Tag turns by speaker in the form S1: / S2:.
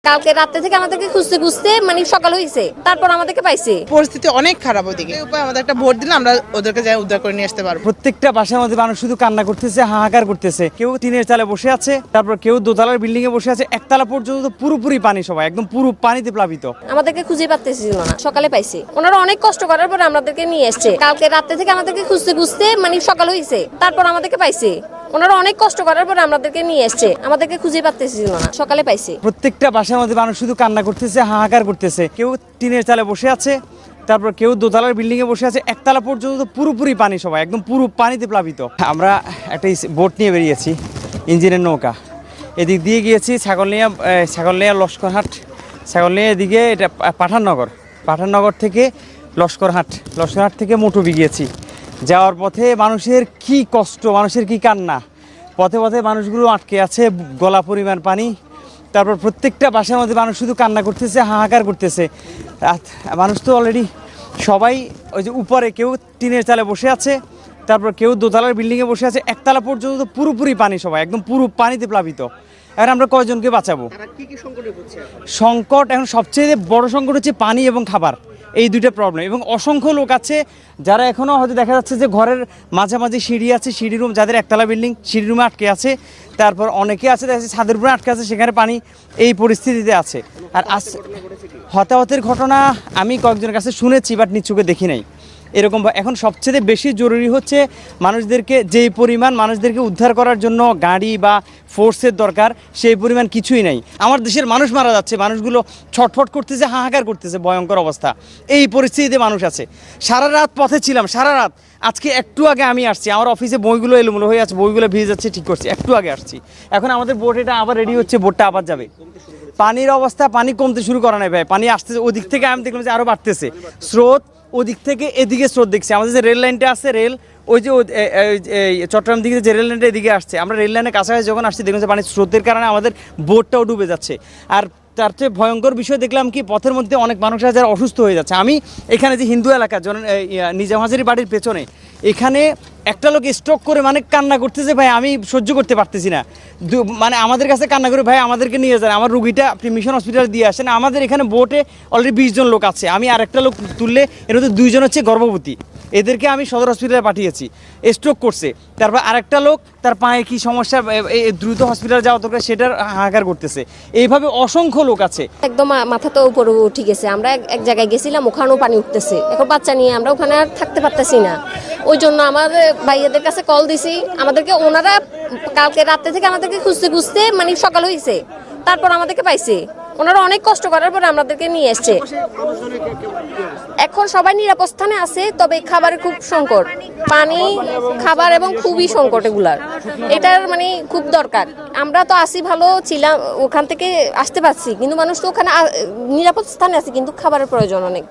S1: কালকে রাতে থেকে আমাদেরকে খুঁজতে খুঁজতে মানে সকাল হয়েছে, তারপর আমাদেরকে পাইছে।
S2: পরিস্থিতি অনেক খারাপ ওদিকে। উপায় আমাদের একটা ভোট দিলে আমরা ওদেরকে যাই উদ্ধার করে নিয়ে আসতে পারবো।
S3: প্রত্যেকটা বাসার মধ্যে মানুষ শুধু কান্না করতেছে, হাহাকার করতেছে। কেউ টিনের চালে বসে আছে, তারপর কেউ দোতলার বিল্ডিং এ বসে আছে। একতলা পর্যন্ত পুরোপুরি পানি, সবাই একদম পুরো পানিতে প্লাবিত।
S1: আমাদেরকে খুঁজে পাচ্ছিল না, সকালে পাইছে। ওনারা অনেক কষ্ট করার পর আমাদেরকে নিয়ে এসছে। কালকে রাতে থেকে আমাদেরকে খুঁজতে খুঁজতে মানে সকাল হয়েছে, তারপর আমাদেরকে পাইছে। ওনারা অনেক কষ্ট করার পর আমাদেরকে নিয়ে এসছে। আমাদেরকে খুঁজে পাচ্ছিল না, সকালে পাইছে।
S3: প্রত্যেকটা বাসার মধ্যে মানুষ শুধু কান্না করতেছে, হাহাকার করতেছে। কেউ টিনের চালে বসে আছে, তারপর কেউ দোতলার বিল্ডিং এ বসে আছে। একতলা পর্যন্ত পুরোপুরি পানি, সবাই একদম পুরো পানিতে প্লাবিত। আমরা একটা বোট নিয়ে বেরিয়েছি, ইঞ্জিনের নৌকা। এদিক দিয়ে গিয়েছি ছাগলনিয়া লস্করহাট, ছাগলনিয়া এদিকে এটা পাঠাননগর থেকে লস্করহাট থেকে মোটুবি গিয়েছি। যাওয়ার পথে মানুষের কি কষ্ট, মানুষের কি কান্না। পথে পথে মানুষগুলো আটকে আছে, গলা পরিমাণ পানি। তারপর প্রত্যেকটা বাসার মধ্যে মানুষ শুধু কান্না করতেছে, হাহাকার করতেছে। মানুষ তো অলরেডি সবাই ওই যে উপরে কেউ টিনের চালে বসে আছে, তারপর কেউ দোতলার বিল্ডিংয়ে বসে আছে। একতলা পর্যন্ত পুরোপুরি পানি, সবাই একদম পুরো পানিতে প্লাবিত। এখন আমরা কয়জনকে বাঁচাবো? সংকট এখন সবচেয়ে বড় সংকট হচ্ছে পানি এবং খাবার, এই দুইটা প্রবলেম। এবং অসংখ্য লোক আছে যারা এখনও হয়তো দেখা যাচ্ছে যে ঘরের মাঝামাঝি সিঁড়ি আছে, সিঁড়ি রুম, যাদের একতলা বিল্ডিং সিঁড়ি রুমে আটকে আছে। তারপর অনেকে আছে দেখা যাচ্ছে ছাদের উপরে আটকে আছে, সেখানে পানি এই পরিস্থিতিতে আছে। আর হতাহতের ঘটনা আমি কয়েকজনের কাছে শুনেছি, বাট নিজ চোখে দেখি নাই এরকম। এখন সবচেয়ে বেশি জরুরি হচ্ছে মানুষদেরকে, যেই পরিমাণ মানুষদেরকে উদ্ধার করার জন্য গাড়ি বা ফোর্সের দরকার, সেই পরিমাণ কিছুই নাই। আমার দেশের মানুষ মারা যাচ্ছে, মানুষগুলো ছটফট করতেছে, হাহাকার করতেছে, ভয়ঙ্কর অবস্থা। এই পরিস্থিতিতে মানুষ আছে। সারা রাত পথে ছিলাম, সারা রাত। আজকে একটু আগে আমি আসছি, আমার অফিসে বইগুলো এলোমেলো হয়ে আছে, বইগুলো ভিজে যাচ্ছে, ঠিক করছি, একটু আগে আসছি। এখন আমাদের বোট এটা আবার রেডি হচ্ছে, বোটটা আবার যাবে। পানির অবস্থা, পানি কমতে শুরু করা নাই ভাই, পানি আসতেছে। ওদিক থেকে আমি দেখলাম যে আরও বাড়তেছে স্রোত, ওদিক থেকে এদিকে স্রোত দেখছি। আমাদের যে রেল লাইনটা আছে, রেল ওই যে চট্টগ্রাম দিকে যে রেল লাইনটা এদিকে আসছে, আমরা রেল লাইনের কাছাকাছি যখন আসছি দেখলাম যে পানির স্রোতের কারণে আমাদের বোটটাও ডুবে যাচ্ছে। আর তার চেয়ে ভয়ঙ্কর বিষয় দেখলাম কি, পথের মধ্যে অনেক মানুষরা যারা অসুস্থ হয়ে যাচ্ছে। আমি এখানে যে হিন্দু এলাকা নিজাম হাজারী বাড়ির পেছনে, এখানে একটা লোক স্ট্রোক করে মানে কান্না করতেছে, ভাই আমি সহ্য করতে পারতেছি না। মানে আমাদের কাছে কান্না করে, ভাই আমাদেরকে নিয়ে যান, আমার রুগীটা আপনি মিশন হসপিটালে দিয়ে আসেন। আমাদের এখানে বোটে অলরেডি 20 জন লোক আছে, আমি আরেকটা লোক তুললে এর মধ্যে 2 জন হচ্ছে গর্ভবতী, এদেরকে আমি সদর হসপিটালে পাঠিয়েছি, স্ট্রোক করছে। তারপর আরেকটা লোক, তার পায়ে কি সমস্যা, দ্রুত হসপিটালে যাওয়া দরকার, সেটার হাহাকার করতেছে। এইভাবে অসংখ্য লোক আছে।
S1: একদম মাথা তো উপরে উঠে গেছে। আমরা এক জায়গায় গেছিলাম, ওখানেও পানি উঠতেছে। এখন বাচ্চা নিয়ে আমরা ওখানে আর থাকতে পারতেছি না। ওই জন্য আমাদের ভাইয়াদের কাছে কল দিছি। আমাদেরকে ওনারা কালকে রাতে থেকে আমাদেরকে খুঁজতে খুঁজতে মানে সকাল হয়েছে, তারপর আমাদেরকে পাইছে। ওনারা অনেক কষ্ট করার পর আমাদেরকে নিয়ে এসছে। এখন সবাই নিরাপদ স্থানে আছে, তবে খাবারের খুব সংকট, পানি, খাবার এবং খুবই সংকট এগুলার। এটার মানে খুব দরকার। আমরা তো আসি, ভালো ছিলাম, ওখান থেকে আসতে পারছি, কিন্তু মানুষ তো ওখানে নিরাপদ স্থানে আছে, কিন্তু খাবারের প্রয়োজন অনেক।